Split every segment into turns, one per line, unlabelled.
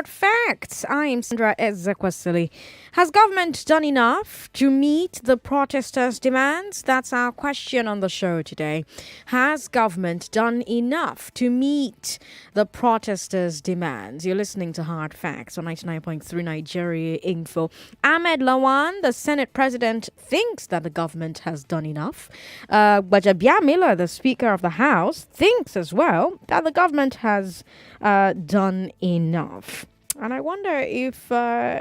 Facts. I'm Sandra Ezekwesili. Has government done enough to meet the protesters' demands? That's our question on the show today. Has government done enough to meet the protesters' demands? You're listening to Hard Facts on 99.3 Nigeria Info. Ahmed Lawan, the Senate president, thinks that the government has done enough. Bajabia Miller, the Speaker of the House, thinks as well that the government has done enough. And I wonder if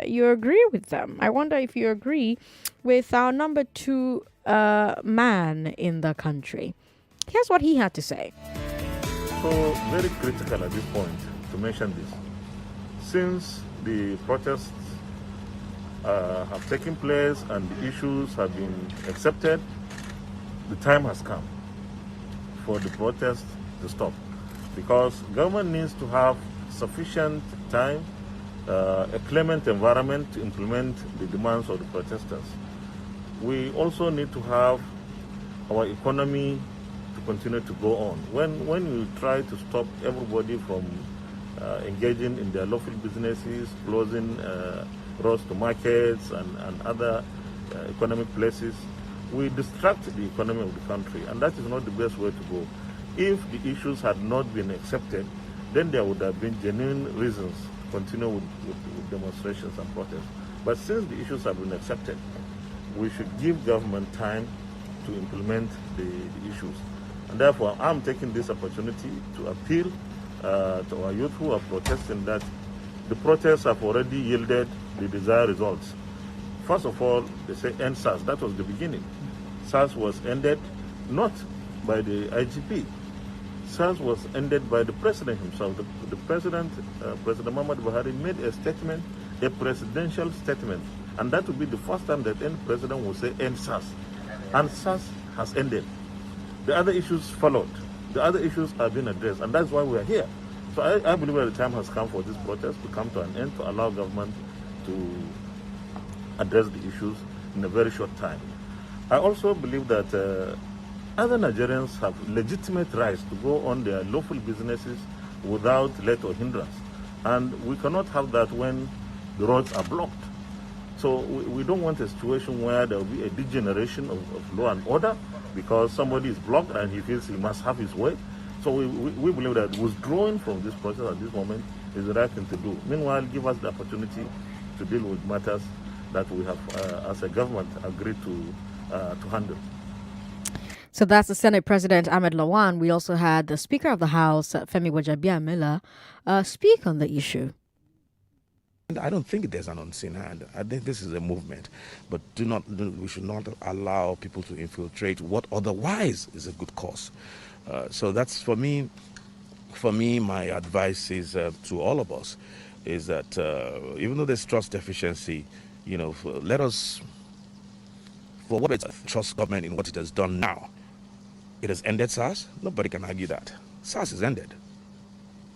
you agree with them. I wonder if you agree with our number two man in the country. Here's what he had to say.
So, very critical at this point to mention this. Since the protests have taken place and the issues have been accepted, the time has come for the protests to stop. Because government needs to have sufficient time, a clement environment to implement the demands of the protesters. We also need to have our economy to continue to go on. When you try to stop everybody from engaging in their lawful businesses, closing roads to markets and other economic places, we distract the economy of the country, and that is not the best way to go. If the issues had not been accepted, then there would have been genuine reasons to continue with demonstrations and protests. But since the issues have been accepted, we should give government time to implement the issues. And therefore, I'm taking this opportunity to appeal to our youth who are protesting that the protests have already yielded the desired results. First of all, they say End SARS. That was the beginning. SARS was ended not by the IGP. SARS was ended by the president himself. The president, President Muhammad Buhari, made a statement, a presidential statement, and that will be the first time that any president will say End SARS. And SARS has ended. The other issues followed. The other issues have been addressed, and that's why we are here. So I believe that the time has come for this protest to come to an end, to allow government to address the issues in a very short time. I also believe that other Nigerians have legitimate rights to go on their lawful businesses without let or hindrance. And we cannot have that when the roads are blocked. So we don't want a situation where there will be a degeneration of law and order because somebody is blocked and he feels he must have his way. So we believe that withdrawing from this process at this moment is the right thing to do. Meanwhile, give us the opportunity to deal with matters that we have, as a government, agreed to handle.
So that's the Senate President Ahmed Lawan. We also had the Speaker of the House, Femi Wajabia Miller, speak on the issue.
I don't think there's an unseen hand. I think this is a movement, but we should not allow people to infiltrate what otherwise is a good cause. So that's for me. For me, my advice is to all of us is that even though there's trust deficiency, let us, for what it's trust government in what it has done now. It has ended SARS. Nobody can argue that. SARS is ended.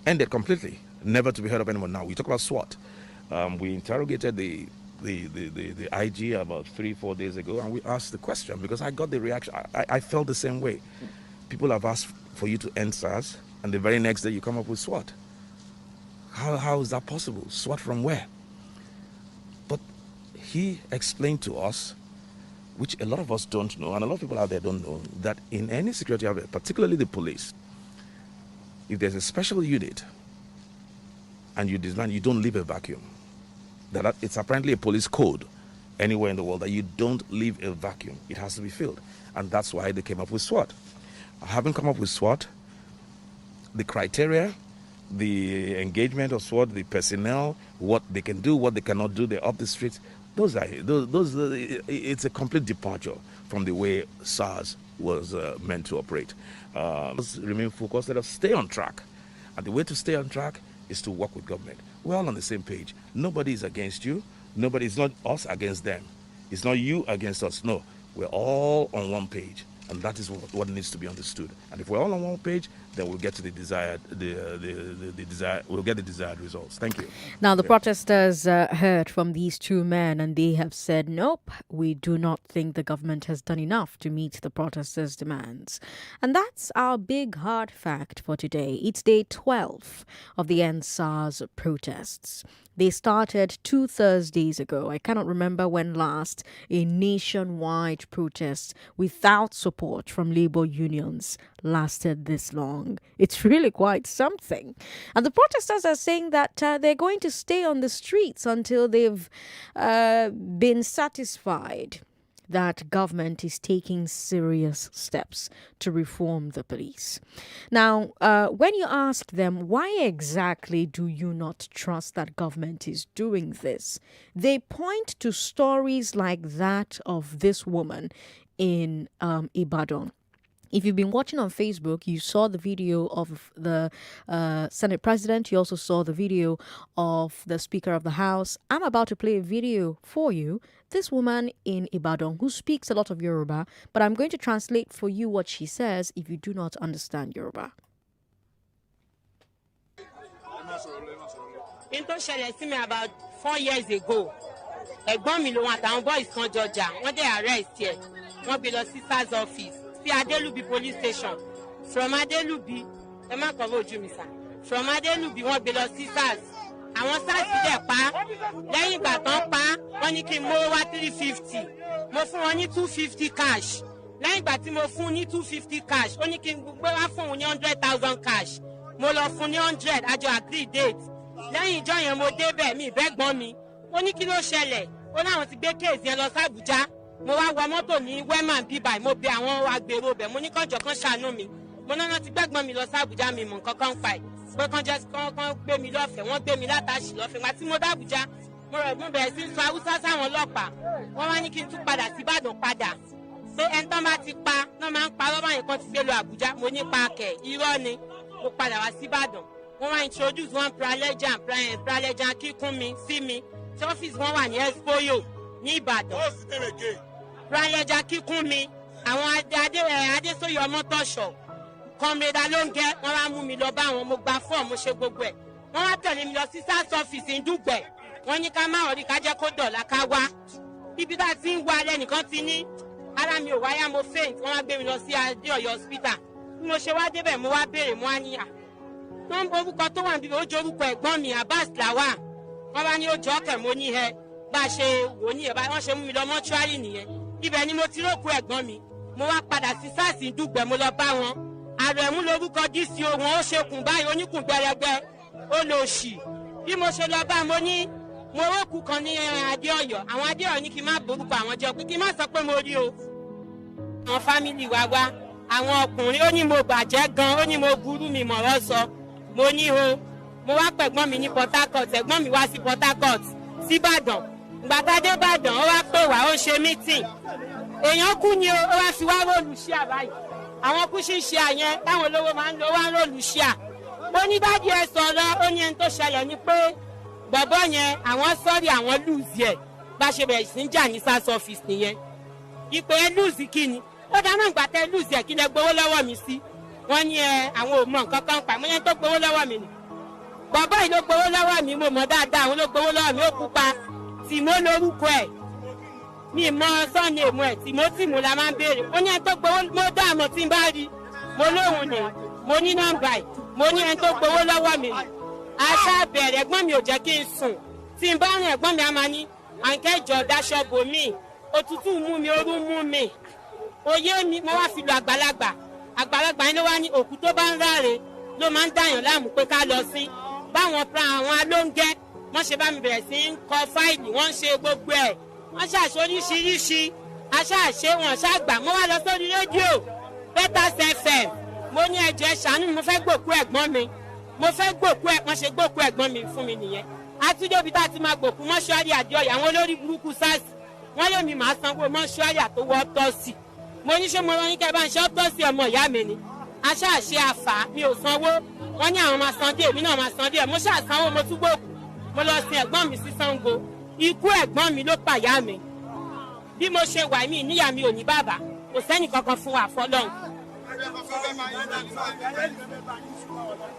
Ended completely. Never to be heard of anymore now. We talk about SWAT. We interrogated the IG about 3-4 days ago, and we asked the question because I got the reaction. I felt the same way. People have asked for you to end SARS, and the very next day you come up with SWAT. How is that possible? SWAT from where? But he explained to us, which a lot of us don't know, and a lot of people out there don't know, that in any security outfit, particularly the police, if there's a special unit and you disband, you don't leave a vacuum. That it's apparently a police code anywhere in the world that you don't leave a vacuum. It has to be filled. And that's why they came up with SWAT. Having come up with SWAT, the criteria, the engagement of SWAT, the personnel, what they can do, what they cannot do, they're up the streets. It's a complete departure from the way SARS was meant to operate. Let's remain focused. Let us stay on track. And the way to stay on track is to work with government. We're all on the same page. Nobody is against you. It's not us against them. It's not you against us. No, we're all on one page. And that is what needs to be understood. And if we're all on one page, then we'll get to the desired results. Thank you.
Now, the protesters heard from these two men, and they have said, nope, we do not think the government has done enough to meet the protesters' demands. And that's our big hard fact for today. It's day 12 of the End SARS Protests. They started 2 Thursdays ago. I cannot remember when last a nationwide protest without support from labor unions lasted this long. It's really quite something. And the protesters are saying that they're going to stay on the streets until they've been satisfied that government is taking serious steps to reform the police. Now, when you ask them, why exactly do you not trust that government is doing this? They point to stories like that of this woman in Ibadan. If you've been watching on Facebook, you saw the video of the Senate President. You also saw the video of the Speaker of the House. I'm about to play a video for you. This woman in Ibadan who speaks a lot of Yoruba, but I'm going to translate for you what she says if you do not understand Yoruba.
It ṣẹlẹ̀ sí mi about 4 years ago. Ẹ̀gbọ́n mi lòun àtàwọn boys kan jọjà, wọ́n dé arrest ẹ̀, wọ́n gbé lọ sí SARS office. Adelubi police station. From Adelubi, from Adelubi wọ́n gbé lọ sí SARS. Àwọn SARS dẹ̀ pa. Lẹ́yìn ìgbà tán pa, wọ́n ní kí n mówó wá 350. Mo fún wọn ní 250 cash. Lẹ́yìn ìgbà tí mo fún ní 250 cash, ó ní kí n gbé wá fún òun ní 100,000 cash. Mo lọ fún ní 100, àjọ agree date. Lẹ́yìn ìjọ yẹn mo débẹ̀ mi ìbẹ́gbọ́n mi. Ó ní kí ló ṣẹlẹ̀? Ó láwọn ti gbé case yẹn lọ sí Abuja. Mo wá wọ mọ́tò ní Wema bíbáyìí, mo bẹ̀ àwọn agbèrò bẹ̀, mo ní kọ́jọ kan ṣàánú mi. Mo náà ti gbẹ́gbọ́n mi lọ sí Abuja, mi mọ̀ nǹkan kan pa ẹ̀. Pé kán jẹ́ kán gbé mi lọ́fẹ̀ẹ́, wọ́n gbé mi látàṣì lọ́fẹ̀ẹ́. Ìgbà tí mo dé Abuja, mo bẹ̀rẹ̀ sí sọ Haúsá sáwọn ọlọ́pàá. Wọ́n wá ní kí n tún padà sí Ìbàdàn padà. Pé ẹni tán bá ti pa, náà máa ń pa lọ́wọ́ yẹn kan ti gbé lọ Abuja. Mo ní pa kẹ̀, irọ́ ni. Mo padà wá sí Ìbàdàn. Wọ́n wá introduce one pralejan kíkún mi sí mi. Tí ọ́fíìsì wọn wà ní Expoyo ní Ìbàdàn. Praleja kíkún mi, àwọn Adésóyè Ọmọ́tọ̀ṣọ́, kọ́mrẹ́dà ló ń gẹ́, wọ́n wá mú mi lọ bá wọn, mo gba fọ́ọ̀mù, mo ṣe gbogbo ẹ̀. Wọ́n wá tẹ̀lé mi lọ sí SARS office Ndúgbẹ̀. Wọ́n ní ká má ọ̀rí ká jẹ́ kó dọ̀la ká wá. Ibi tá a ti ń wá lẹ́nìkan ti ní, ara mi ò wáyà mo faint, wọ́n wá gbé mi lọ sí Adéọ̀yọ́ hospital. Bí mo ṣe wá débẹ̀, mo wá béèrè, mo wá níyà. Wọ́n ń orúkọ tó wà níbi ó jẹ́ orúkọ ẹ̀gbọ́n mi, Abbas Lawal. Wọ́n wá ní ó jọ ọkẹ̀ mo ní ẹ, bá a ṣe wò ní ẹ̀ bá wọ́n ṣe mú mi lọ mọ́ṣúárì nìyẹn. Ibẹ̀ ni mo ti rókù ẹ̀gbọ́n mi. Mo wá padà sí SARS Ndúgbẹ̀, mo lọ bá wọn. Àrẹ̀mú lórúkọ DCO wọn, ó ṣekùn báyìí, oníkùn gbẹrẹgbẹ, ó lọ òṣì. Bí mo ṣe lọ bá mo ní, mo rókù kan ní Adéọ̀yọ́. Àwọn Adéọ̀yọ́ ní kí n má borúkọ àwọn jẹ́ pé kí n má sọ pé mo rí o. Àwọn fámìlì wa wá, àwọn ọkùnrin, ó ní mo bàjẹ́ gan, ó ní mo burú mi mọ̀rọ̀ sọ. Mo ní o, mo wá pẹ̀gbọ́n mi ní Port Harcourt, ẹ̀gbọ́n mi wá sí Port Harcourt, sí Ìbàdàn. Gbàtàdé Ìbàdàn ó wá pè wá, ó ṣe meeting. Èèyàn kú ni ó wá fi wá róòlù ṣíà báyìí. Àwọn kú sí ṣíà yẹn táwọn olówó máa ń lo wá róòlù ṣíà. Mo ní dájú ẹ sọ̀rọ̀, ó ní ẹni tó ṣẹlẹ̀ ni pé bọ̀bọ́ yẹn àwọn sọ́ọ̀rì àwọn lùzì ẹ̀ bá ṣe bẹ̀rẹ̀ sí ń jà ní SARS office nìyẹn. Ìpè ẹ lùzì kí ni? Ó dáná ìgbà tẹ lùzì ẹ̀ kí lẹ gbowó lọ́wọ́ mi sí. Wọ́n ní àwọn ò mọ nǹkan kan pa, mo yẹn tó gbowó lọ́wọ́ mi ni. Bọ̀bọ́ yìí ló gbowó lọ́wọ́ mi, mo mọ̀ dáadáa, àwọn ló gbowó lọ́wọ́ mi, ó pupa. Tìmọ́ lórúkọ ẹ̀. Mi mọ sọ́ọ̀nì èmu ẹ̀, tìmọ́ la máa ń béèrè. Ó ní ẹni tó gbowó, mo dá àmọ́ tí n bá rí. Mo lóhùn ni, mo ní nọ́mbà ẹ̀, mo ní ẹni tó gbowó lọ́wọ́ mi. Aṣá bẹ̀rẹ̀, ẹ̀gbọ́n mi ò jẹ́ kí n sùn. Tí n bá rìn ẹ̀gbọ́n mi á máa ní, àǹkẹ́jọ daṣọ bò mí. Òtútù mú mi, orú mú mi. Oyé mi, mo wá fi lu àgbàlagbà. Àgbàlagbà yẹn ló wá ní òkú tó bá ń ráre ló máa ń dàyàn láàmú pé ká lọ sí. Báwọn àwọn alóńgẹ́ wọ́n ṣe bá mi bẹ̀rẹ̀ sí ń kọ fáìlì, wọ́n ń ṣe gbogbo ẹ̀. Wọ́n ṣàṣe oríṣiríṣi, aṣáṣe wọn ṣàgbà. Mo wá lọ sórí rédíò Peters FM. Mo ní ẹjọ́ ẹ ṣàánú mi, mo fẹ́ gbòkú ẹ̀gbọ́n mi. Mo fẹ́ gbòkú ẹ̀, wọ́n ṣe gbòkú ẹ̀gbọ́n mi fún mi nìyẹn. Àtúndé ibi tá a ti máa gbòkú mọ́ṣúárì Adéọ̀yọ́, àwọn olórí burúkú SARS. Wọ́n lé mi máa sanwó mọ́ṣúárì àtowó ọ́tọ́ọ̀sì. Mo ní ṣé mo rán yín kẹ́ bá ń ṣe ọ́tọ́ọ̀sì ọmọ ìyá mi ni. Aṣáṣe àfà mi ò sanwó. Wọ́n ní àwọn máa san díẹ̀, èmi náà máa san díẹ̀. Mo ṣàsanwó, mo tún gbòkú. Mo lọ sin ẹ̀gbọ́n mi sí Ṣàngó. Ikú ẹ̀gbọ́n mi ló pàyà mi. Bí mo ṣe wà mí níyà mi ò ní bàbá. kò sẹ́ni kankan fún wa fọlọ́run.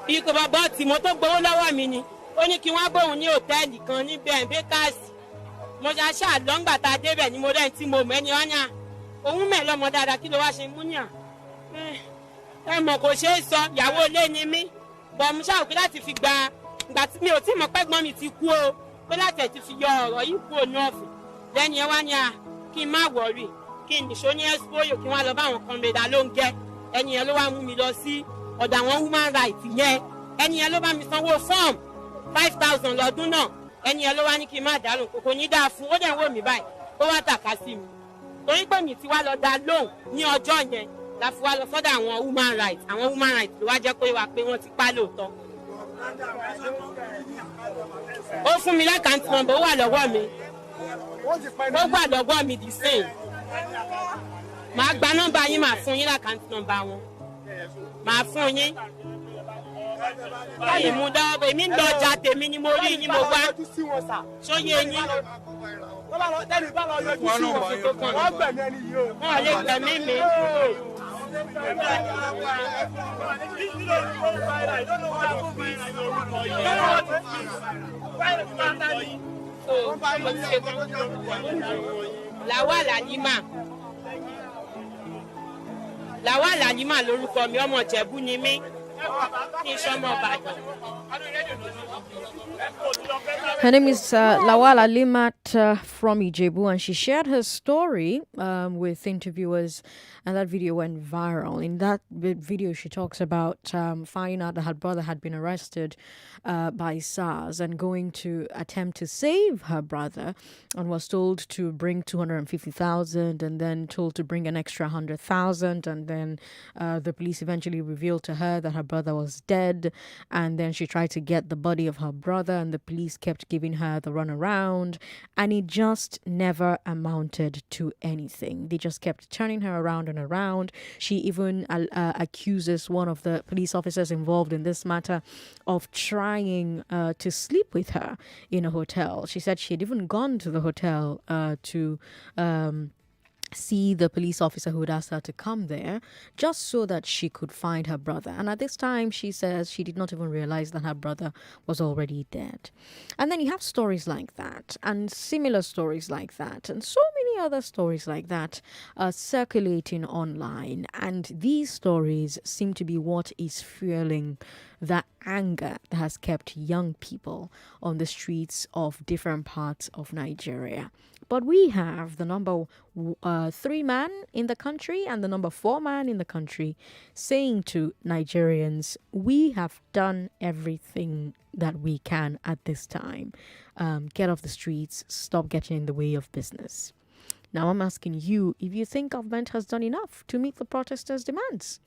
ikọ̀ bàbá tí mo tó gbowó lọ́wọ́ mi ni ó ní kí wọ́n bóun ní hòtẹ́ẹ̀lì kan níbẹ̀ bẹ́kàsì mo ṣe aṣáà lọ́ngbà tá a débẹ̀ ni mo rẹ̀ tí mo mẹ́ni ọ́nyà òun mẹ́ lọ́mọ dáadáa kí ló wá ṣe mú yàn ẹ mọ̀ kò ṣeé sọ ìyàwó ilé ni mí bọ̀ mo ṣáà pé láti fi gba ìgbà tí mi ò tí mọ̀ pẹ́gbọ́n mi ti kú o pé láti ẹ̀ ti fi yọ ọ̀rọ̀ yìí kú òun ọ̀fìn lẹ́ni ẹ wá ní a kí n má wọ̀rì kí n nìṣó ní ẹ́sípóyò kí wọ́n lọ bá àwọn kan mẹ́ta ló ń gẹ́ ẹni yẹn ló wá mú mi lọ sí ọ̀dọ̀ àwọn human rights yẹn ẹni yẹn ló bá mi sanwó fọ́ọ̀mù 5,000 lọ́dún náà ẹni yẹn ló wá ní kí n má dàrú kòkò ní dáa fún ó dẹ̀ wò mí báyìí ó wá tàka sí mi torí pé mi ti wá lọ dá lóhùn ní ọjọ́ yẹn la fi wá lọ sọ́dọ̀ àwọn human rights ló wá jẹ́ pé wọ́n ti pa lóòótọ́. ó fún mi lákàntì nọ́mbà ó wà lọ́wọ́ mi the same màá gba nọ́mbà yín màá fún yín lákàntì nọ́mbà wọn màá fún yín báyìí mú dáwọ́ èmi ń lọ ọjà tèmi ni mo rí yín mo wá sóyè yín wọ́n lè gbẹ̀mí mi. Lawal Alima lórúkọ mi ọmọ Ìjẹ̀bú ni mí kí n ṣọmọ Ìbàdàn.
Her name is Lawal Alimat from Ijebu, and she shared her story with interviewers, and that video went viral. In that video, she talks about finding out that her brother had been arrested by SARS and going to attempt to save her brother, and was told to bring 250,000 and then told to bring an extra 100,000, and then the police eventually revealed to her that her brother was dead, and then she tried to get the body of her brother, and the police kept giving her the runaround, and it just never amounted to anything. They just kept turning her around and around. She even accuses one of the police officers involved in this matter of trying to sleep with her in a hotel. She said she had even gone to the hotel to see the police officer who had asked her to come there just so that she could find her brother. And at this time, she says she did not even realize that her brother was already dead. And then you have stories like that and similar stories like that and so many other stories like that circulating online. And these stories seem to be what is fueling the anger that has kept young people on the streets of different parts of Nigeria. But we have the number 3 man in the country and the number 4 man in the country saying to Nigerians, we have done everything that we can at this time. Get off the streets, stop getting in the way of business. Now I'm asking you if you think government has done enough to meet the protesters' demands.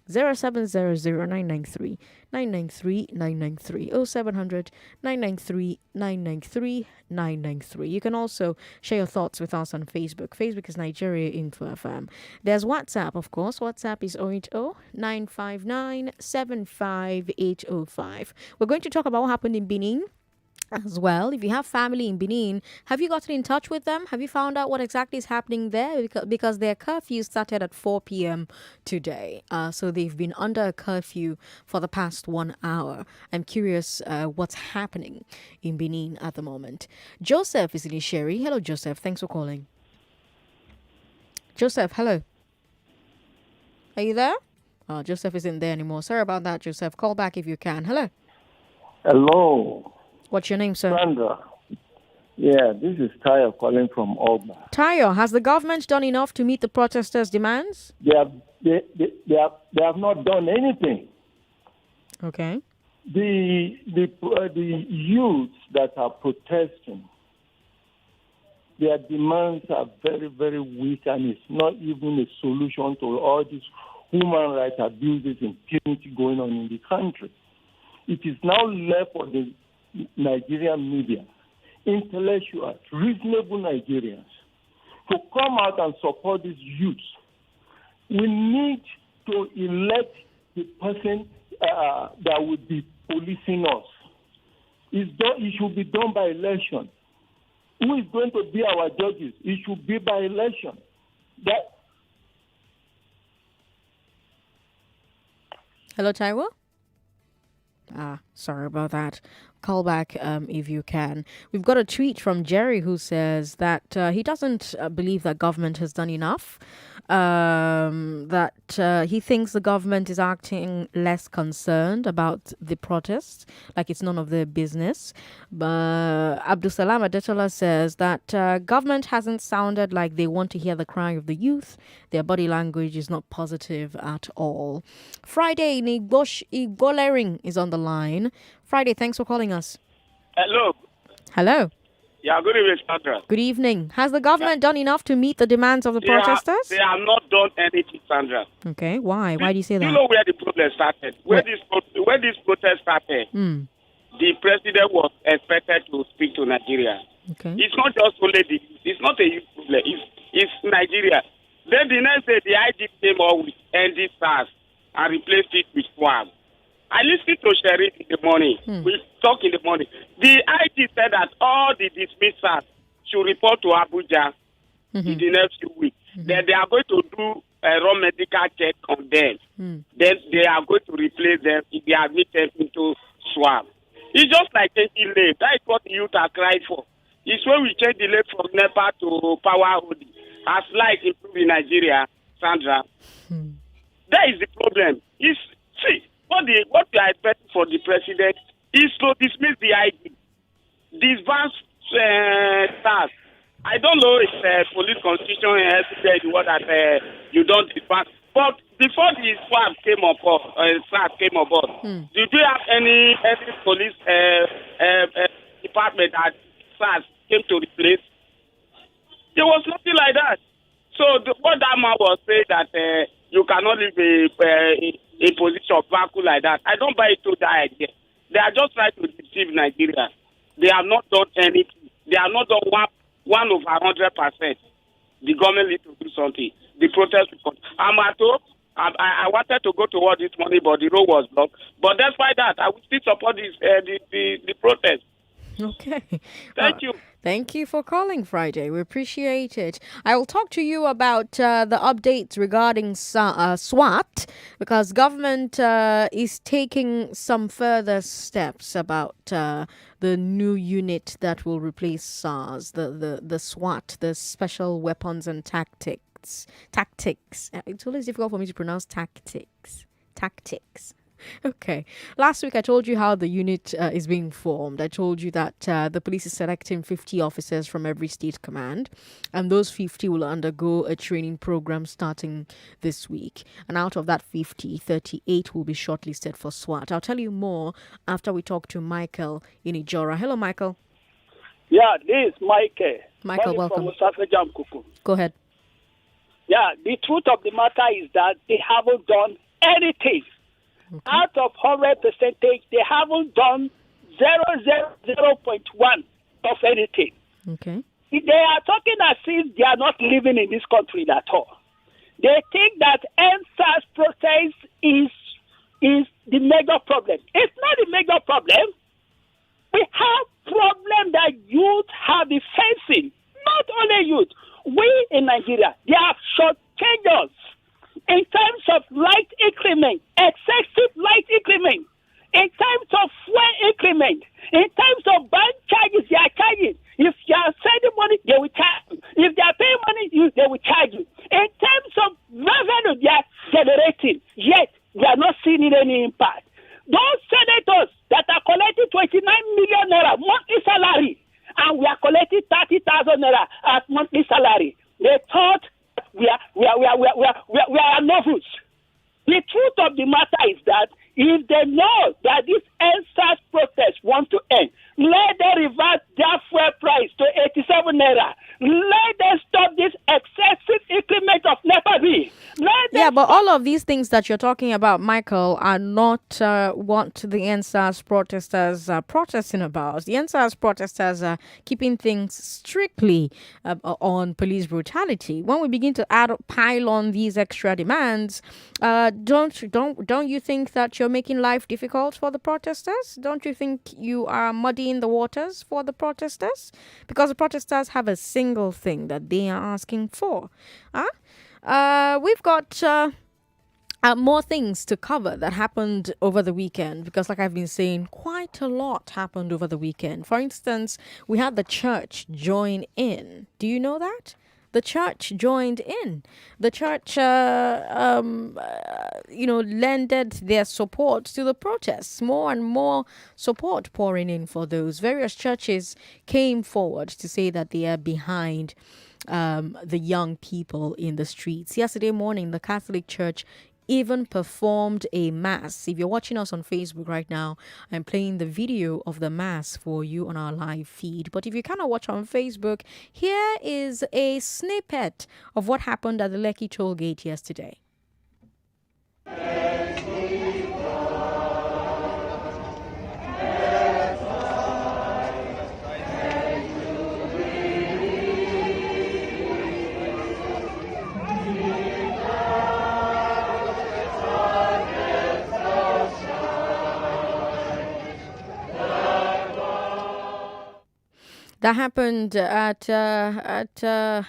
0700-993-993 993 0700 993 993 993. You can also share your thoughts with us on Facebook. Facebook is Nigeria Info FM. There's WhatsApp, of course. WhatsApp is 080-959-75805. We're going to talk about what happened in Benin as well. If you have family in Benin, have you gotten in touch with them? Have you found out what exactly is happening there? Because their curfew started at 4 p.m. today. So they've been under a curfew for the past 1 hour. I'm curious what's happening in Benin at the moment. Joseph is in Sherry. Hello, Joseph. Thanks for calling. Joseph, hello. Are you there? Oh, Joseph isn't there anymore. Sorry about that, Joseph. Call back if you can. Hello.
Hello.
What's your name, sir?
Sandra. Yeah, this is Tayo calling from Oba.
Tayo, has the government done enough to meet the protesters' demands?
They have not done anything.
Okay.
The youths that are protesting, their demands are very, very weak, and it's not even a solution to all these human rights abuses and impunity going on in the country. It is now left for the Nigerian media, intellectuals, reasonable Nigerians, to come out and support these youths. We need to elect the person that would be policing us. It should be done by election. Who is going to be our judges? It should be by election.
Hello, Taiwo. Sorry about that. Call back if you can. We've got a tweet from Jerry who says that he doesn't believe that government has done enough. That he thinks the government is acting less concerned about the protests, like it's none of their business. Abdul Salam Adetola says that government hasn't sounded like they want to hear the cry of the youth. Their body language is not positive at all. Friday, Igbolering is on the line. Friday, thanks for calling us.
Hello.
Hello.
Yeah, good evening, Sandra.
Good evening. Has the government done enough to meet the demands of the protesters?
They have not done anything, Sandra.
Okay, why? Why do you say that?
You know where the problem started? When this protest started, the president was expected to speak to Nigeria.
Okay.
It's not just only it's not a youth problem. It's Nigeria. Then the next day, the IG came up with End SARS and replaced it with SWAT. I listened to Sherry in the morning. We talk in the morning. The IT said that all the dismissals should report to Abuja in the next 2 weeks. Then they are going to do a raw medical check on them. Then they are going to replace them if they admit them into SWAT. It's just like taking late. That is what the youth are crying for. It's when we change the late from NEPA to power holding. As light improve in Nigeria, Sandra. That is the problem. What we are expecting for the president is to dismiss the ID. Disband SARS. I don't know if police constitution has said what that you don't disband. But before the SWAT came on board, SARS came on board, did you have any police department that SARS came to replace? There was nothing like that. So what that man was saying that you cannot leave a position of vacuum like that. I don't buy into that idea. They are just trying to deceive Nigeria. They have not done anything. They have not done one over 100%. The government needs to do something. The protest will come. I'm at home. I wanted to go to work this morning, but the road was blocked. But despite that, I will still support the protest.
Okay.
Thank you.
Thank you for calling, Friday. We appreciate it. I will talk to you about the updates regarding SWAT, because government is taking some further steps about the new unit that will replace SARS, the SWAT, the Special Weapons and Tactics. It's always difficult for me to pronounce tactics. Okay. Last week, I told you how the unit is being formed. I told you that the police is selecting 50 officers from every state command, and those 50 will undergo a training program starting this week. And out of that 50, 38 will be shortlisted for SWAT. I'll tell you more after we talk to Michael in Ijora. Hello, Michael.
Yeah, this is Michael.
Michael, welcome.
From
Go ahead.
Yeah, the truth of the matter is that they haven't done anything. Okay. Out of 100%, they haven't done 0.1 of anything.
Okay.
They are talking as if they are not living in this country at all. They think that End SARS Protests is the major problem. It's not the major problem. We have problem that youth have been facing. Not only youth. We in Nigeria, they have shortages in terms of light increment, excessive light increment, in terms of fuel increment, in terms of bank charges they are charging. If you are sending money, they will charge you. If they are paying money, they will charge you. In terms of revenue they are generating, yet we are not seeing any impact. Those senators that are collecting 29 million naira monthly salary, and we are collecting 30,000 naira as monthly salary, they thought we are novice. The truth of the matter is that if they know that this End SARS protest want to end, let them revert their fuel price to 87 naira. Let them stop this excessive increment of NEPA bill.
Yeah, but all of these things that you're talking about, Michael, are not what the End SARS protesters are protesting about. The End SARS protesters are keeping things strictly on police brutality. When we begin to pile on these extra demands, don't you think that you're making life difficult for the protesters? Don't you think you are muddying the waters for the protesters? Because the protesters have a single thing that they are asking for. We've got More things to cover that happened over the weekend because, like I've been saying, quite a lot happened over the weekend. For instance, we had the church join in. Do you know that? The church joined in. The church, lended their support to the protests. More and more support pouring in for those. Various churches came forward to say that they are behind the young people in the streets. Yesterday morning, the Catholic Church even performed a mass. If you're watching us on Facebook right now, I'm playing the video of the mass for you on our live feed. But if you cannot watch on Facebook, here is a snippet of what happened at the Lekki toll gate yesterday. That happened at the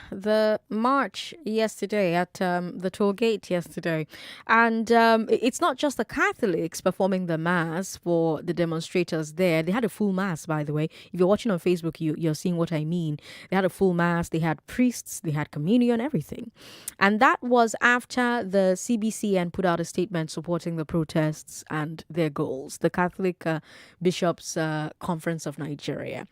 march yesterday, at the toll gate yesterday. And it's not just the Catholics performing the mass for the demonstrators there. They had a full mass, by the way. If you're watching on Facebook, you're seeing what I mean. They had a full mass. They had priests. They had communion, everything. And that was after the CBCN put out a statement supporting the protests and their goals, the Catholic Bishops' Conference of Nigeria.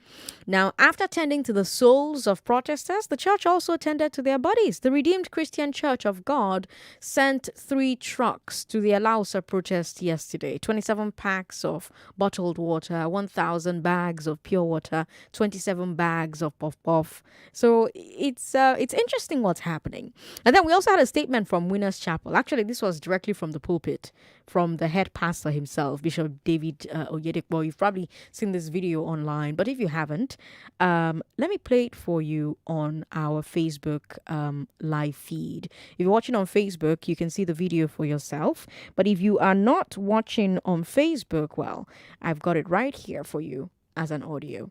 Now, after tending to the souls of protesters, the church also tended to their bodies. The Redeemed Christian Church of God sent 3 trucks to the Alausa protest yesterday. 27 packs of bottled water, 1,000 bags of pure water, 27 bags of puff-puff. So it's interesting what's happening. And then we also had a statement from Winners Chapel. Actually, this was directly from the pulpit, from the head pastor himself, Bishop David Oyedepo. You've probably seen this video online, but if you haven't, let me play it for you on our Facebook live feed. If you're watching on Facebook, you can see the video for yourself. But if you are not watching on Facebook, well, I've got it right here for you as an audio.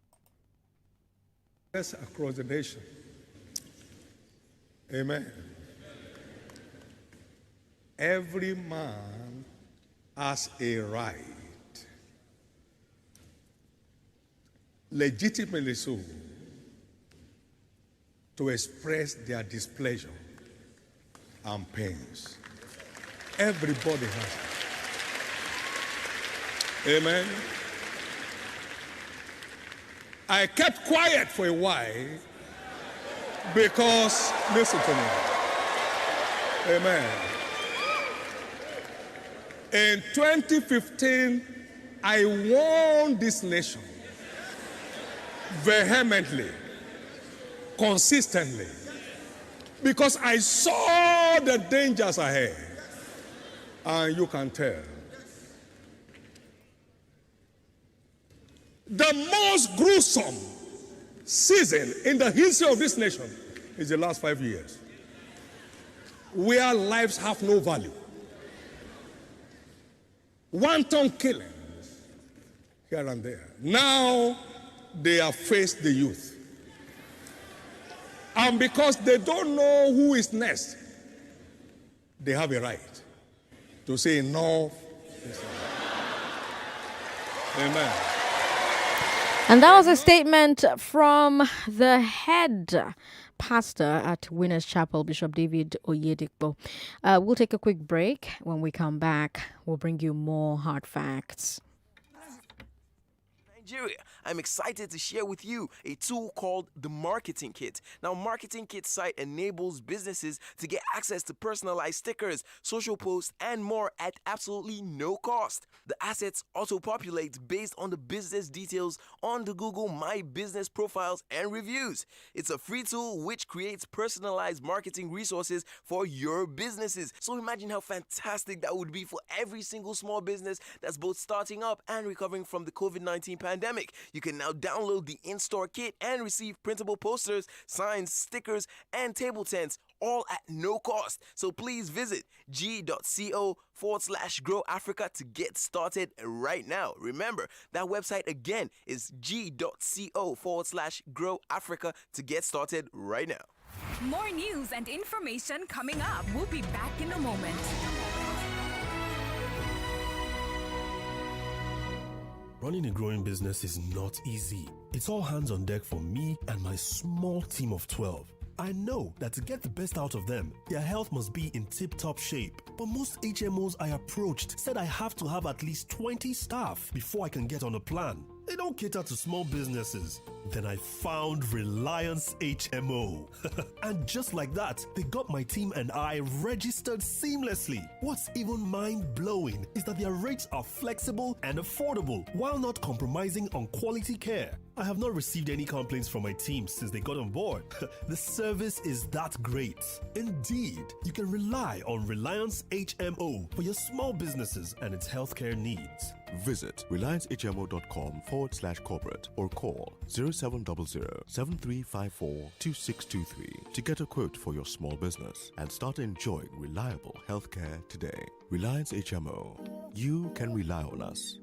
Yes, across the nation. Amen. Every man has a right, legitimately so, to express their displeasure and pains. Everybody has it. Amen. I kept quiet for a while because, listen to me. Amen. In 2015, I warned this nation vehemently, consistently, because I saw the dangers ahead. And you can tell. The most gruesome season in the history of this nation is the last 5 years, where lives have no value. Wanton killings here and there. Now they have faced the youth. And because they don't know who is next, they have a right to say enough. Amen.
And that was a statement from the head pastor at Winners Chapel, Bishop David Oyedepo. We'll take a quick break. When we come back, we'll bring you more hard facts.
Nigeria, I'm excited to share with you a tool called the Marketing Kit. Now, Marketing Kit site enables businesses to get access to personalized stickers, social posts, and more at absolutely no cost. The assets auto-populate based on the business details on the Google My Business profiles and reviews. It's a free tool which creates personalized marketing resources for your businesses. So imagine how fantastic that would be for every single small business that's both starting up and recovering from the COVID-19 pandemic. You can now download the in-store kit and receive printable posters, signs, stickers, and table tents, all at no cost. So please visit g.co/Grow Africa to get started right now. Remember, that website again is g.co/Grow Africa to get started right now.
More news and information coming up. We'll be back in a moment. Running a growing business is not easy. It's all hands on deck for me and my small team of 12. I know that to get the best out of them, their health must be in tip-top shape. But most HMOs I approached said I have to have at least 20 staff before I can get on a plan. They don't cater to small businesses. Then I found Reliance HMO. And just like that, they got my team and I registered seamlessly. What's even mind-blowing is that their rates are flexible and affordable while not compromising on quality care. I have not received any complaints from my team since they got on board. The service is that great. Indeed, you can rely on Reliance HMO for your small businesses and its healthcare needs.
Visit reliancehmo.com/corporate or call 0700-7354-2623 to get a quote for your small business and start enjoying reliable healthcare today. Reliance HMO. You can rely on us.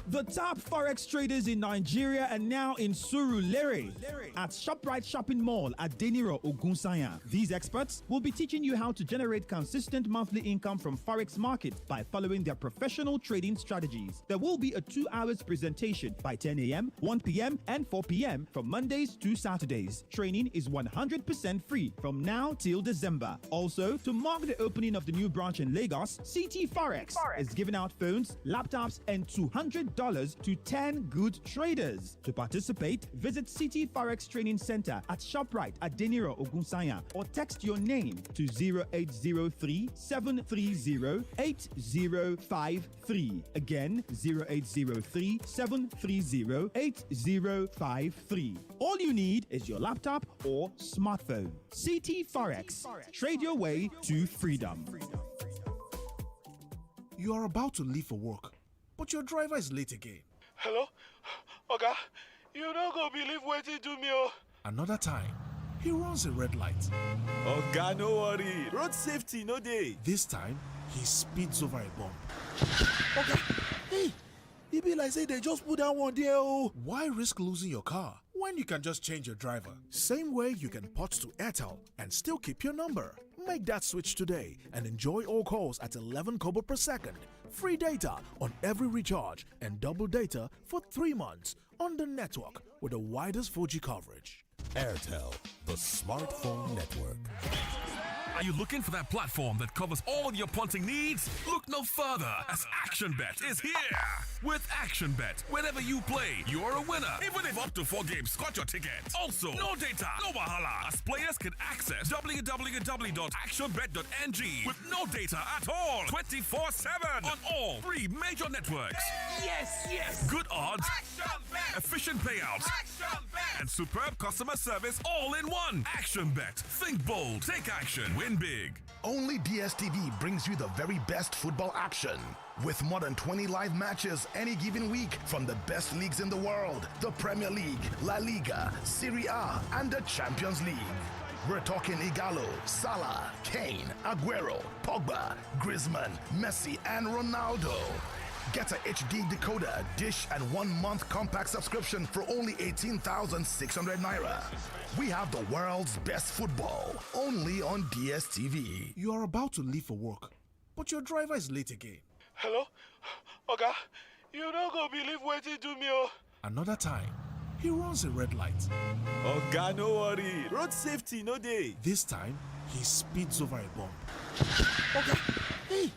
The top Forex traders in Nigeria are now in Surulere at ShopRite Shopping Mall at Deniro, Ogunsanya. These experts will be teaching you how to generate consistent monthly income from Forex markets by following their professional trading strategies. There will be a 2-hour presentation by 10 a.m., 1 p.m., and 4 p.m. from Mondays to Saturdays. Training is 100% free from now till December. Also, to mark the opening of the new branch in Lagos, CT Forex is giving out phones, laptops, and $200 to 10 good traders. To participate, visit City Forex Training Center at ShopRite at Deniro, Ogunsanya, or text your name to 0803-730-8053. Again, 0803-730-8053. All you need is your laptop or smartphone. CT Forex. Trade your way to freedom.
You are about to leave for work, but your driver is late again.
Hello? Oga, you don't go believe what he do me, oh.
Another time, he runs a red light.
Oga, no worry. Road safety, no day.
This time, he speeds over a bump.
Oga, hey, e be like say they just put that one there, oh.
Why risk losing your car when you can just change your driver? Same way you can port to Airtel and still keep your number. Make that switch today and enjoy all calls at 11 kobo per second. Free data on every recharge and double data for 3 months on the network with the widest 4G coverage.
Airtel, the smartphone network.
Are you looking for that platform that covers all your punting needs? Look no further, as ActionBet is here. With ActionBet, whenever you play, you're a winner. Even if up to 4 games scored your ticket. Also, no data, no wahala, as players can access www.actionbet.ng with no data at all. 24/7 on all 3 major networks.
Yes.
Good odds, efficient payouts, and superb customer service all in one. ActionBet. Think bold, take action, win big.
Only DSTV brings you the very best football action. With more than 20 live matches any given week from the best leagues in the world, the Premier League, La Liga, Serie A, and the Champions League. We're talking Igalo, Salah, Kane, Aguero, Pogba, Griezmann, Messi, and Ronaldo. Get a HD decoder, dish, and 1-month compact subscription for only 18,600 naira. We have the world's best football, only on DSTV.
You are about to leave for work, but your driver is late again.
Hello? Oga, you don't go believe what he do me, oh.
Another time, he runs a red light.
Oga, no worry. Road safety, no day.
This time, he speeds over a bump.
Oga, hey,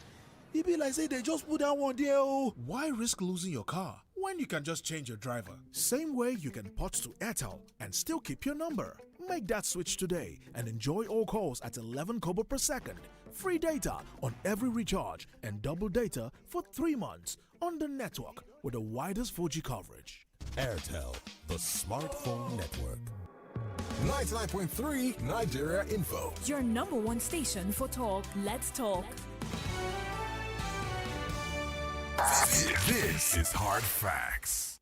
e be like say they just put that one there, oh.
Why risk losing your car when you can just change your driver? Same way you can port to Airtel and still keep your number. Make that switch today and enjoy all calls at 11 kobo per second. Free data on every recharge and double data for 3 months on the network with the widest 4G coverage.
Airtel, the smartphone network. 99.3 Nigeria Info.
Your number one station for talk. Let's talk.
This is Hard Facts.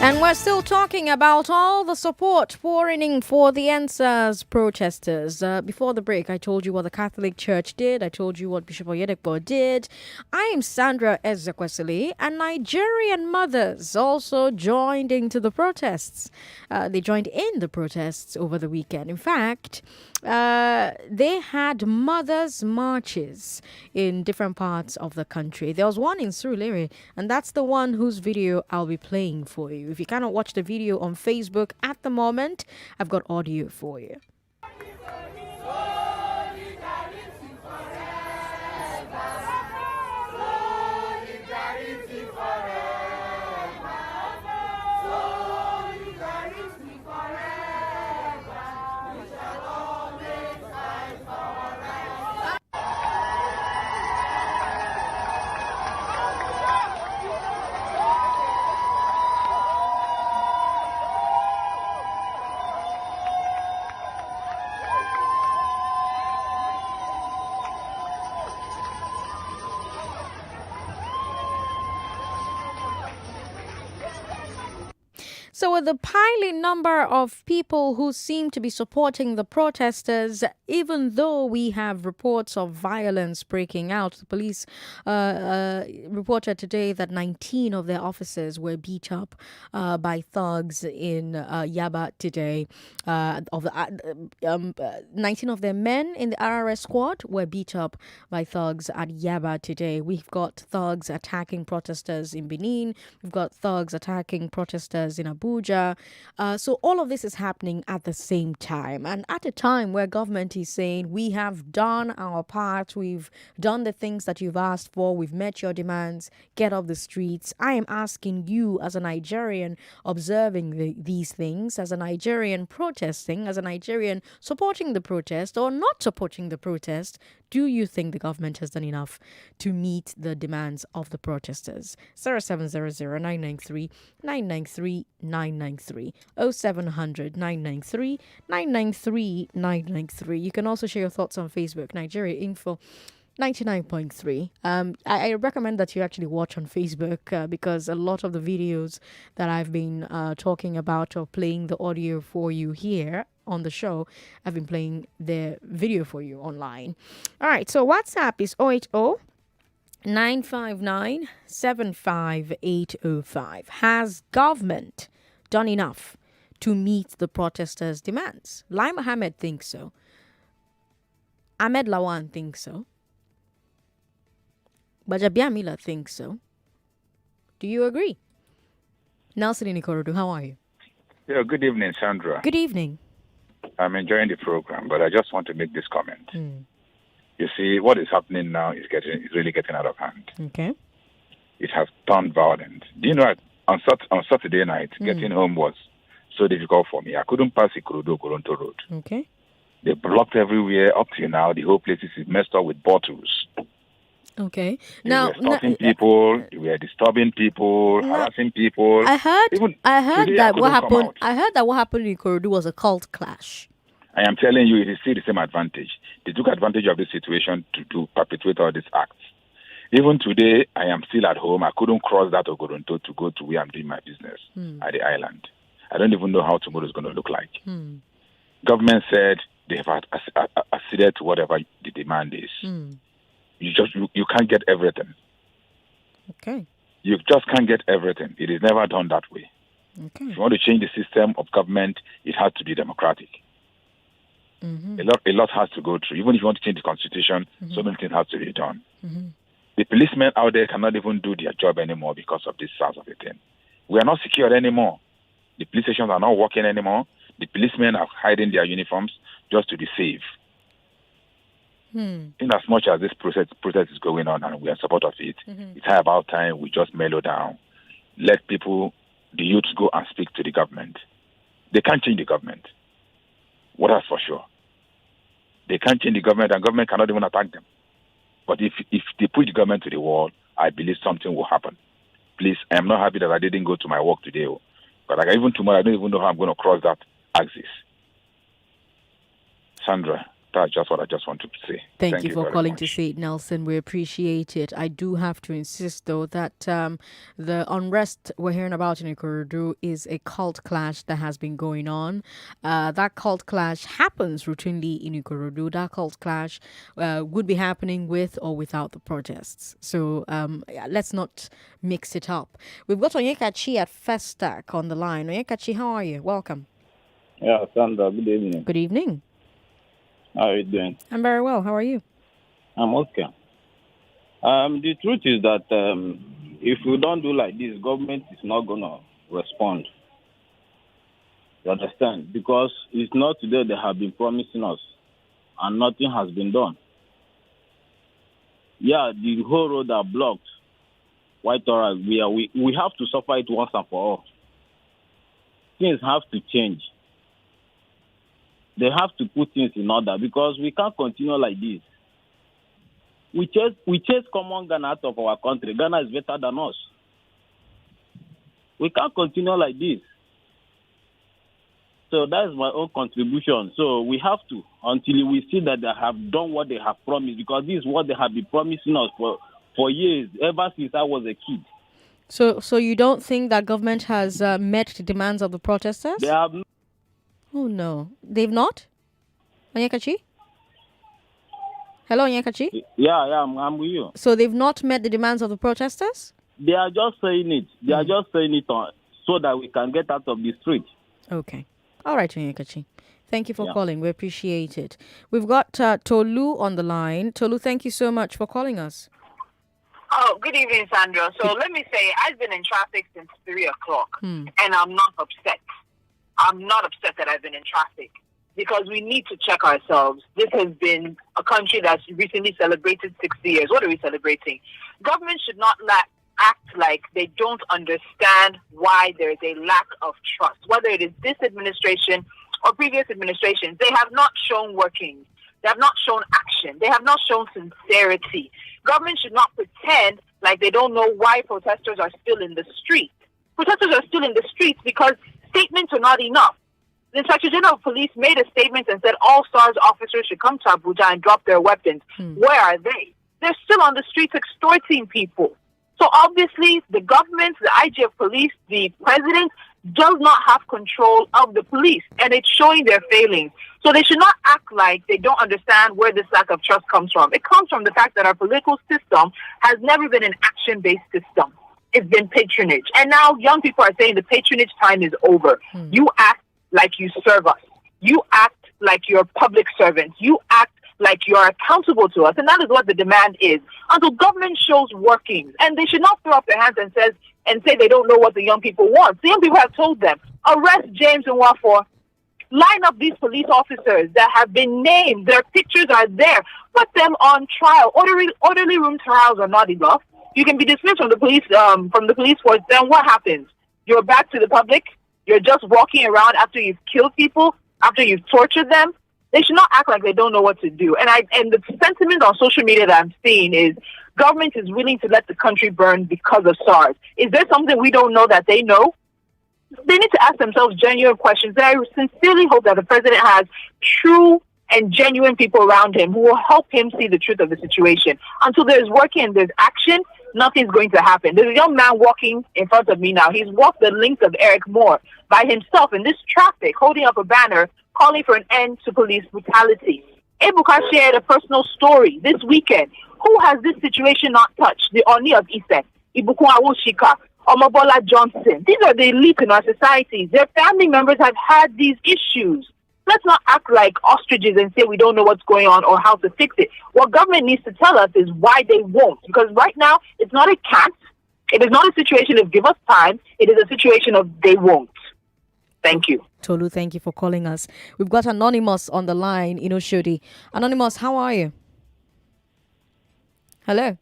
And we're still talking about all the support pouring in for the End SARS protesters. Before the break, I told you what the Catholic Church did. I told you what Bishop Oyedepo did. I am Sandra Ezekwesili, and Nigerian mothers also joined into the protests. They joined in the protests over the weekend. In fact, they had mothers' marches in different parts of the country. There was one in Surulere, and that's the one whose video I'll be playing for you. If you cannot watch the video on Facebook at the moment, I've got audio for you. So with the piling number of people who seem to be supporting the protesters, even though we have reports of violence breaking out, the police reported today that 19 of their officers were beat up by thugs in Yaba today. 19 of their men in the RRS squad were beat up by thugs at Yaba today. We've got thugs attacking protesters in Benin. We've got thugs attacking protesters in Abuja. So all of this is happening at the same time, and at a time where government is saying we have done our part, we've done the things that you've asked for, we've met your demands, get off the streets. I am asking you, as a Nigerian observing these things, as a Nigerian protesting, as a Nigerian supporting the protest or not supporting the protest, do you think the government has done enough to meet the demands of the protesters? 0700-993-993 993 0700 993 993 993. You can also share your thoughts on Facebook, Nigeria Info 99.3. I recommend that you actually watch on Facebook because a lot of the videos that I've been talking about or playing the audio for you here on the show, I've been playing the video for you online. All right, so WhatsApp is 080-959-75805. Has government done enough to meet the protesters' demands? Lai Mohammed thinks so. Ahmed Lawan thinks so. Bajabia Mila thinks so. Do you agree? Nelson in Ikorodu, how are you?
Yeah, good evening, Sandra.
Good evening.
I'm enjoying the program, but I just want to make this comment. You see, what is happening now is really getting out of hand.
Okay.
It has turned violent. Do you know, on Saturday night, getting home was so difficult for me. I couldn't pass Ikorodu-Goronto Road.
Okay.
They blocked everywhere. Up till now, the whole place is messed up with bottles.
Okay.
They were stopping people, they were disturbing people, harassing people.
I heard that what happened. I heard that what happened in Ikorodu was a cult clash.
I am telling you, it is still the same advantage. They took advantage of this situation to perpetuate all these acts. Even today, I am still at home. I couldn't cross that Ogoronto to go to where I'm doing my business at the island. I don't even know how tomorrow is going to look like. Government said they have acceded to whatever the demand is. You can't get everything.
Okay.
You just can't get everything. It is never done that way.
Okay.
If you want to change the system of government, it has to be democratic. A lot has to go through. Even if you want to change the constitution, so many things have to be done. The policemen out there cannot even do their job anymore because of this SARS of a thing. We are not secure anymore. The police stations are not working anymore. The policemen are hiding their uniforms just to be safe. In as much as this process is going on and we are in support of it, it's about time we just mellow down. Let people, the youths, go and speak to the government. They can't change the government. What that's for sure. They can't change the government and government cannot even attack them. But if they put the government to the wall, I believe something will happen. Please, I am not happy that I didn't go to my work today. But even tomorrow, I don't even know how I'm going to cross that axis. Sandra, That's just what I just wanted to say.
Thank you for
very
calling
much.
to say it, Nelson. We appreciate it. I do have to insist, though, that the unrest we're hearing about in Ikorodu is a cult clash that has been going on. That cult clash happens routinely in Ikorodu. That cult clash would be happening with or without the protests. So let's not mix it up. We've got Onyekachi at Festac on the line. Onyekachi, how are you? Welcome.
Yeah, Sandra, good evening.
Good evening.
How are you doing?
I'm very well. How are you?
I'm okay. The truth is that if we don't do like this, government is not going to respond. You understand? Because it's not today they have been promising us and nothing has been done. Yeah, the whole road are blocked. White or we have to suffer it once and for all. Things have to change. They have to put things in order because we can't continue like this. We chase common Ghana out of our country. Ghana is better than us. We can't continue like this. So that is my own contribution. So we have to, until we see that they have done what they have promised, because this is what they have been promising us for years, ever since I was a kid.
So you don't think that government has met the demands of the protesters?
They have.
Oh, no. They've not? Onyekachi? Hello, Onyekachi?
Yeah, I'm with you.
So they've not met the demands of the protesters?
They are just saying it. They are just saying it so that we can get out of the street.
Okay. All right, Onyekachi. Thank you for calling. We appreciate it. We've got Tolu on the line. Tolu, thank you so much for calling us.
Oh, good evening, Sandra. So let me say, I've been in traffic since 3 o'clock, and I'm not upset. I'm not upset that I've been in traffic because we need to check ourselves. This has been a country that's recently celebrated 60 years. What are we celebrating? Government should not act like they don't understand why there is a lack of trust, whether it is this administration or previous administrations. They have not shown workings. They have not shown action. They have not shown sincerity. Government should not pretend like they don't know why protesters are still in the streets. Protesters are still in the streets because statements are not enough. The Inspector General of Police made a statement and said all SARS officers should come to Abuja and drop their weapons. Where are they? They're still on the streets extorting people. So obviously, the government, the IG of police, the president does not have control of the police, and it's showing their failings. So they should not act like they don't understand where this lack of trust comes from. It comes from the fact that our political system has never been an action-based system. It's been patronage. And now young people are saying the patronage time is over. You act like you serve us. You act like you're public servants. You act like you're accountable to us. And that is what the demand is. Until government shows workings. And they should not throw up their hands and say they don't know what the young people want. The young people have told them, arrest James and Wafor. Line up these police officers that have been named. Their pictures are there. Put them on trial. Orderly room trials are not enough. You can be dismissed from the police force. Then what happens? You're back to the public. You're just walking around after you've killed people, after you've tortured them. They should not act like they don't know what to do. And the sentiment on social media that I'm seeing is government is willing to let the country burn because of SARS. Is there something we don't know that they know? They need to ask themselves genuine questions. And I sincerely hope that the president has true and genuine people around him who will help him see the truth of the situation. Until there's working and there's action, nothing's going to happen. There's a young man walking in front of me now. He's walked the length of Eric Moore by himself in this traffic, holding up a banner calling for an end to police brutality. Ebuka shared a personal story this weekend. Who has this situation not touched? The Oni of Ife, Ibukun Awoshika, Omobola Johnson. These are the elite in our societies. Their family members have had these issues. Let's not act like ostriches and say we don't know what's going on or how to fix it. What government needs to tell us is why they won't. Because right now, it's not a can't. It is not a situation of give us time. It is a situation of they won't. Thank you.
Tolu, thank you for calling us. We've got Anonymous on the line in Oshodi. Anonymous, how are you? Hello?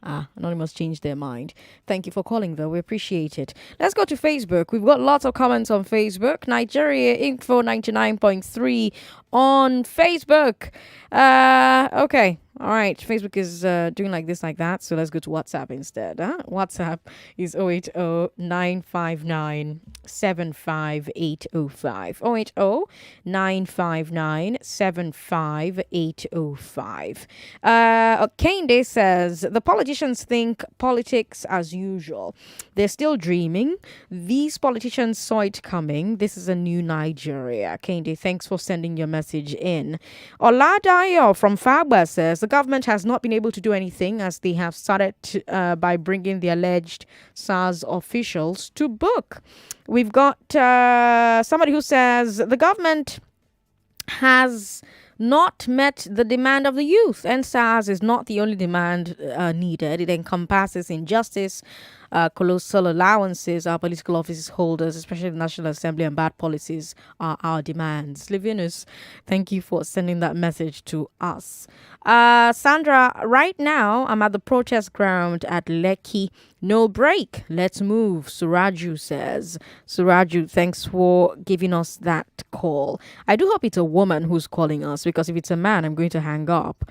Anonymous changed their mind. Thank you for calling, though. We appreciate it. Let's go to Facebook. We've got lots of comments on Facebook. Nigeria Info 99.3 on Facebook. Okay. All right. Facebook is doing like this, like that. So let's go to WhatsApp instead. WhatsApp is 080 959 75805. 080-959-75805. Kende says the politicians think politics as usual. They're still dreaming. These politicians saw it coming. This is a new Nigeria. Kende, thanks for sending your message in. Oladayo from Fagba says the government has not been able to do anything as they have started by bringing the alleged SARS officials to book. We've got somebody who says the government has not met the demand of the youth. End SARS is not the only demand needed. It encompasses injustice, colossal allowances our political office holders, especially the National Assembly, and bad policies are our demands. Livinus, thank you for sending that message to us. Sandra, right now I'm at the protest ground at Lekki. No break. Let's move, Suraju says. Suraju, thanks for giving us that call. I do hope it's a woman who's calling us, because if it's a man, I'm going to hang up.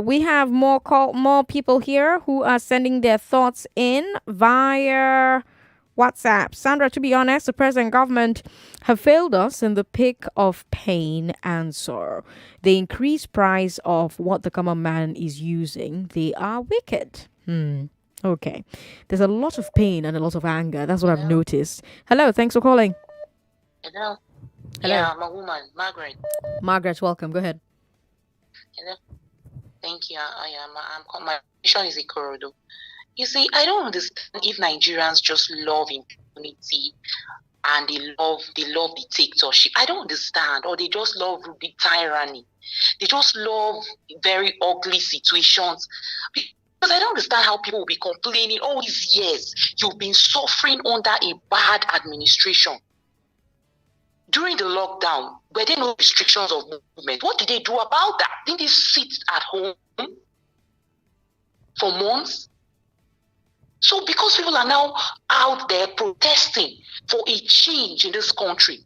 We have more people here who are sending their thoughts in via WhatsApp. Sandra, to be honest, the present government have failed us in the pick of pain and sorrow. The increased price of what the common man is using, they are wicked. Okay. There's a lot of pain and a lot of anger. That's what I've noticed. Hello, thanks for calling.
Hello.
Hello.
Yeah, I'm a woman, Margaret.
Margaret, welcome. Go ahead.
Hello. Thank you. My question is Ikorodo. You see, I don't understand if Nigerians just love impunity and they love the dictatorship. I don't understand. Or they just love the tyranny. They just love very ugly situations. Because I don't understand how people will be complaining all these years. You've been suffering under a bad administration. During the lockdown, were there no restrictions of movement? What did they do about that? Didn't they sit at home for months? So because people are now out there protesting for a change in this country,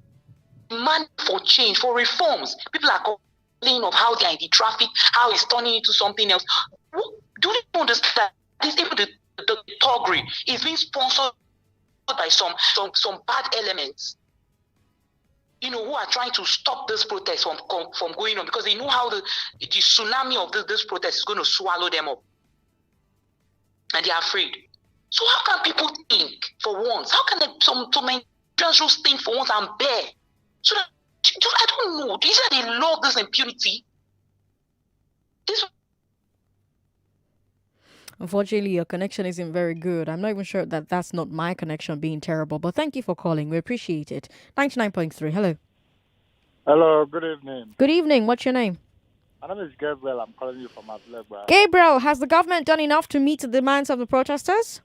demand for change, for reforms, people are complaining of how they are in the traffic, how it's turning into something else. Do they understand that even the thuggery is being sponsored by some bad elements, who are trying to stop this protest from going on, because they know how the tsunami of this protest is going to swallow them up. And they are afraid. So how can people think for once? How can some Nigerians just think for once and bear? So that, I don't know. They say they love this impunity.
Unfortunately, your connection isn't very good. I'm not even sure that that's not my connection being terrible, but thank you for calling. We appreciate it. 99.3. Hello.
Hello, good evening.
Good evening. What's your name?
My name is Gabriel. I'm calling you from Atlanta.
Gabriel, has the government done enough to meet the demands of the protesters?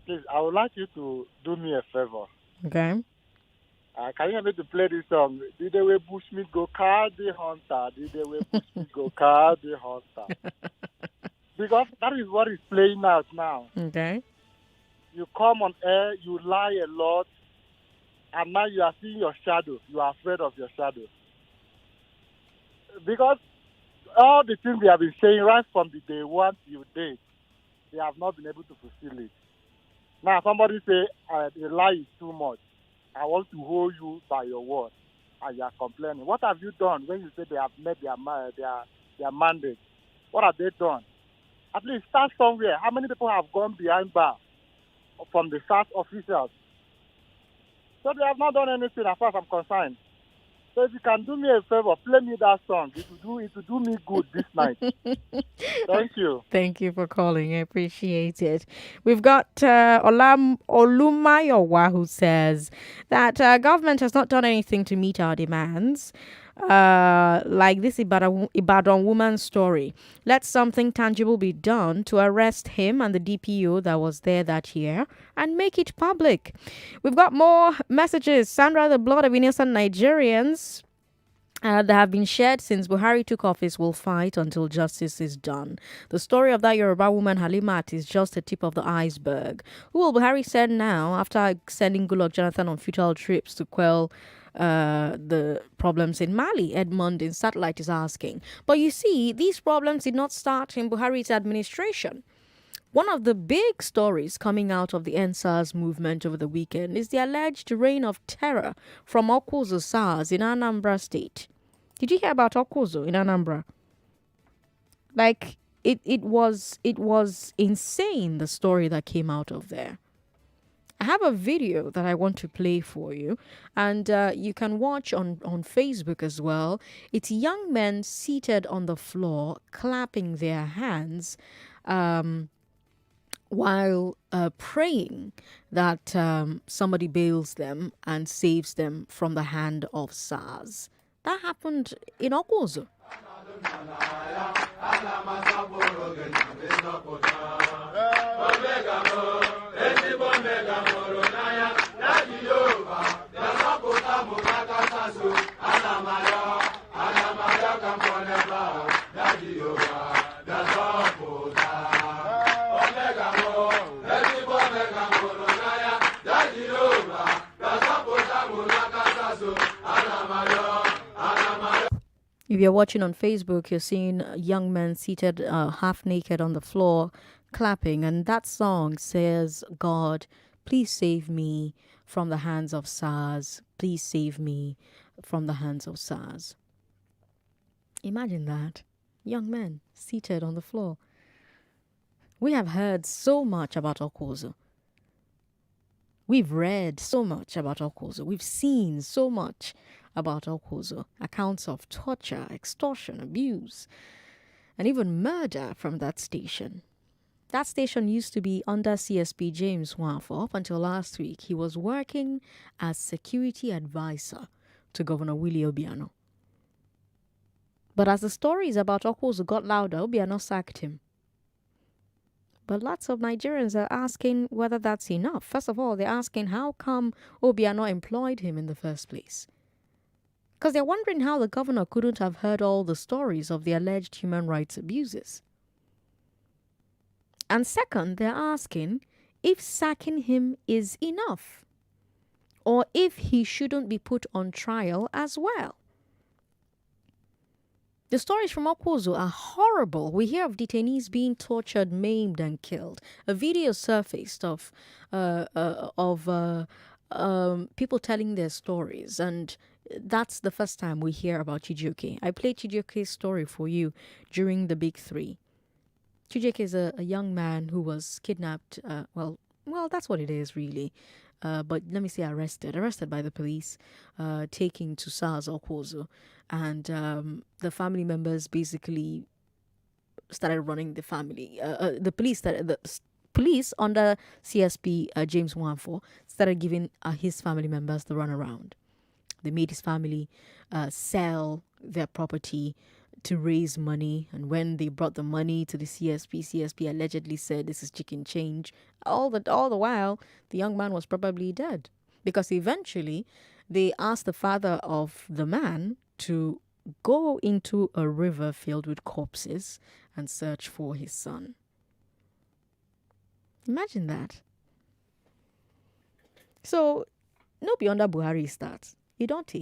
Please, I would like you to do me a favor.
Okay.
Can you help me to play this song? Did they way bush me go car the hunter? Did they way bush me go car the hunter? Because that is what is playing out now.
Okay.
You come on air, you lie a lot, and now you are seeing your shadow. You are afraid of your shadow. Because all the things they have been saying right from the day one till date, they have not been able to fulfill it. Now somebody say the lie is too much. I want to hold you by your word, and you are complaining. What have you done when you say they have met their mandate? What have they done? At least start somewhere. How many people have gone behind bar from the SARS officials? So they have not done anything as far as I'm concerned. So if you can do me a favor, play me that song. It will do me good this night. Thank you.
Thank you for calling. I appreciate it. We've got Olumayowa who says that government has not done anything to meet our demands. Like this Ibadan woman's story. Let something tangible be done to arrest him and the DPO that was there that year and make it public. We've got more messages. Sandra, the blood of innocent Nigerians that have been shed since Buhari took office will fight until justice is done. The story of that Yoruba woman Halimat is just the tip of the iceberg. Who will Buhari send now after sending Goodluck Jonathan on futile trips to quell the problems in Mali? Edmund in Satellite is asking. But you see, these problems did not start in Buhari's administration. One of the big stories coming out of the End SARS movement over the weekend is the alleged reign of terror from Okuzo SARS in Anambra State. Did you hear about Okuzo in Anambra? Like, it was insane, the story that came out of there. I have a video that I want to play for you, and you can watch on Facebook as well. It's young men seated on the floor clapping their hands while praying that somebody bails them and saves them from the hand of SARS. That happened in Okuzo. If you're watching on Facebook, you're seeing young men seated half naked on the floor clapping, and that song says, "God, please save me from the hands of SARS. Please save me from the hands of SARS." Imagine that. Young men seated on the floor. We have heard so much about Okuzo. We've read so much about Okuzo. We've seen so much about Okuzo. Accounts of torture, extortion, abuse, and even murder from that station. That station used to be under CSP James Nwafor. Up until last week, he was working as security advisor to Governor Willie Obiano. But as the stories about Okuzo got louder, Obiano sacked him. But lots of Nigerians are asking whether that's enough. First of all, they're asking how come Obiano employed him in the first place. Because they're wondering how the governor couldn't have heard all the stories of the alleged human rights abuses. And second, they're asking if sacking him is enough, or if he shouldn't be put on trial as well. The stories from Okuzo are horrible. We hear of detainees being tortured, maimed, and killed. A video surfaced of people telling their stories, and that's the first time we hear about Chijioke. I played Chijioke's story for you during the Big Three. Chijioke is a young man who was kidnapped. Well, that's what it is, really. But let me say arrested by the police, taking to SARS Okuzo. And the family members basically started running the family. The police under CSP James Nwafor started giving his family members the runaround. They made his family sell their property to raise money, and when they brought the money to the CSP allegedly said this is chicken change. All the while, the young man was probably dead, because eventually they asked the father of the man to go into a river filled with corpses and search for his son. Imagine that. So, no be under Buhari starts. He don't.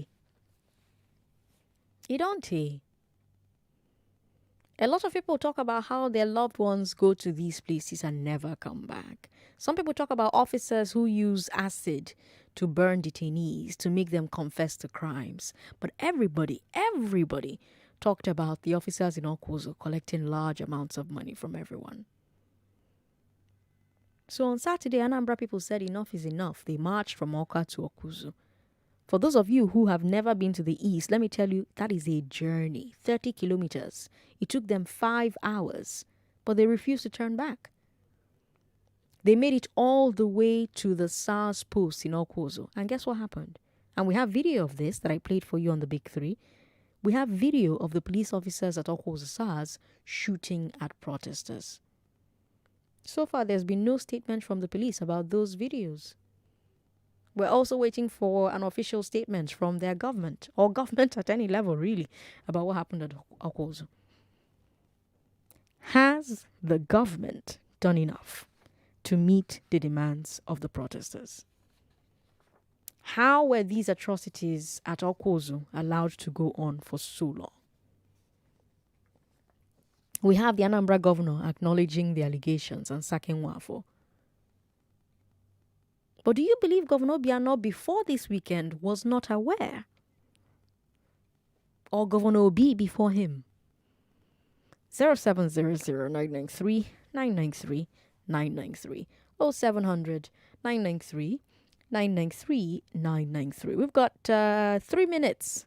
A lot of people talk about how their loved ones go to these places and never come back. Some people talk about officers who use acid to burn detainees to make them confess to crimes. But everybody talked about the officers in Okuzo collecting large amounts of money from everyone. So on Saturday, Anambra people said enough is enough. They marched from Awka to Okuzo. For those of you who have never been to the east, let me tell you, that is a journey. 30 kilometers. It took them 5 hours, but they refused to turn back. They made it all the way to the SARS post in Okuzo. And guess what happened? And we have video of this that I played for you on the Big Three. We have video of the police officers at Okuzo SARS shooting at protesters. So far, there's been no statement from the police about those videos. We're also waiting for an official statement from their government, or government at any level, really, about what happened at Okuzo. Has the government done enough to meet the demands of the protesters? How were these atrocities at Okuzo allowed to go on for so long? We have the Anambra governor acknowledging the allegations and sacking Wafo. But do you believe Governor Obiano before this weekend was not aware? Or Governor Obi before him? 0700-993-993-993. 0700-993-993-993. We've got 3 minutes.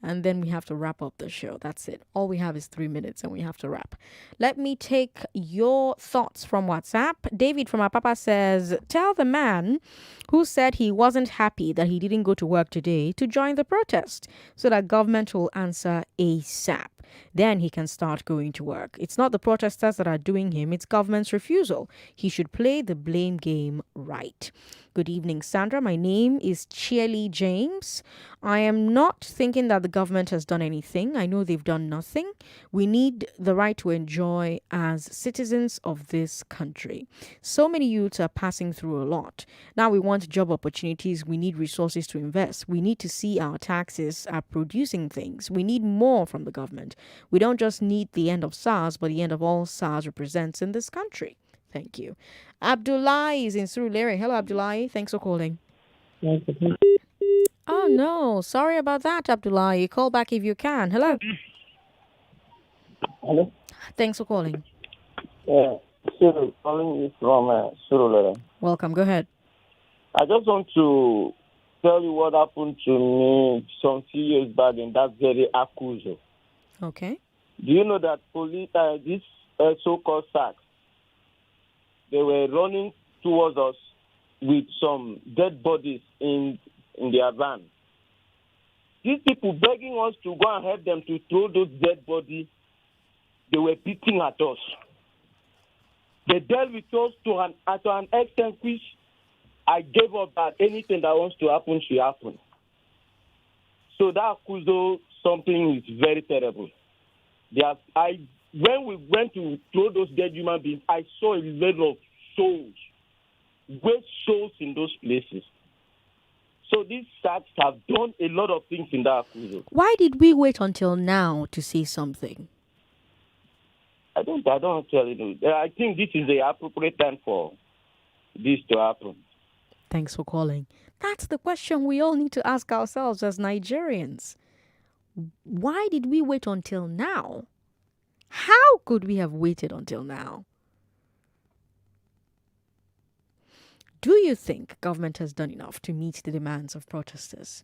And then we have to wrap up the show. That's it. All we have is 3 minutes and we have to wrap. Let me take your thoughts from WhatsApp. David from Apapa says, tell the man who said he wasn't happy that he didn't go to work today to join the protest so that government will answer ASAP. Then he can start going to work. It's not the protesters that are doing him, it's government's refusal. He should play the blame game right. Good evening, Sandra. My name is Chieli James. I am not thinking that the government has done anything. I know they've done nothing. We need the right to enjoy as citizens of this country. So many youths are passing through a lot. Now we want job opportunities. We need resources to invest. We need to see our taxes are producing things. We need more from the government. We don't just need the end of SARS, but the end of all SARS represents in this country. Thank you. Abdullah is in Surulere. Hello, Abdullah. Thanks for calling. Oh, no. Sorry about that, Abdullah. You call back if you can. Hello.
Hello.
Thanks for calling.
Yeah. So, calling you from Surulere.
Welcome. Go ahead.
I just want to tell you what happened to me some few years back in that very Akuzo.
Okay.
Do you know that police, this so-called SACs, they were running towards us with some dead bodies in their van. These people begging us to go and help them to throw those dead bodies, they were beating at us. They dealt with us to an extent which I gave up that anything that wants to happen should happen. So that Kuzo, something is very terrible. When we went to throw those dead human beings, I saw a lot of souls, great souls in those places. So these SACs have done a lot of things in that Akuzo.
Why did we wait until now to say something?
I don't tell you. I think this is the appropriate time for this to happen.
Thanks for calling. That's the question we all need to ask ourselves as Nigerians. Why did we wait until now? How could we have waited until now? Do you think government has done enough to meet the demands of protesters?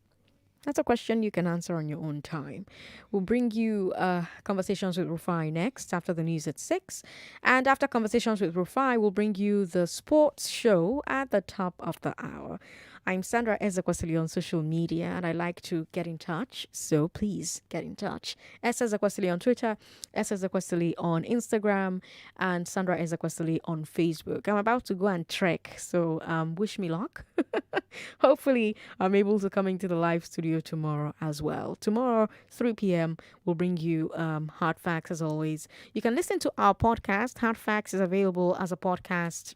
That's a question you can answer on your own time. We'll bring you Conversations with Rufai next after the news at 6. And after Conversations with Rufai, we'll bring you the sports show at the top of the hour. I'm Sandra Ezekwesili on social media, and I like to get in touch, so please get in touch. Ezekwesili on Twitter, Ezekwesili on Instagram, and Sandra Ezekwesili on Facebook. I'm about to go and trek, so wish me luck. Hopefully, I'm able to come into the live studio tomorrow as well. Tomorrow, 3 p.m., we'll bring you Hard Facts as always. You can listen to our podcast. Hard Facts is available as a podcast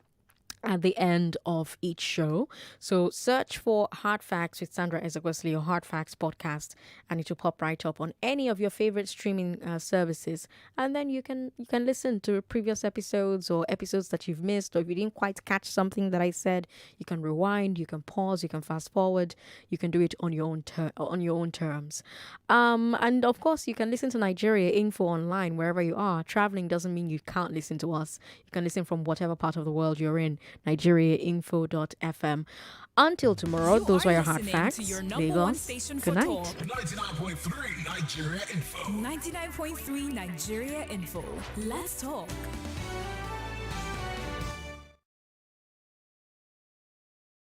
at the end of each show. So search for Hard Facts with Sandra Ezekwesili or Hard Facts podcast, and it will pop right up on any of your favorite streaming services. And then you can listen to previous episodes or episodes that you've missed, or if you didn't quite catch something that I said, you can rewind, you can pause, you can fast forward, you can do it on your own terms. And of course, you can listen to Nigeria Info online wherever you are. Traveling doesn't mean you can't listen to us. You can listen from whatever part of the world you're in. NigeriaInfo.fm. Until tomorrow, those were your Hard Facts. Lagos. Good night.
99.3 Nigeria Info.
99.3 Nigeria Info. Let's talk.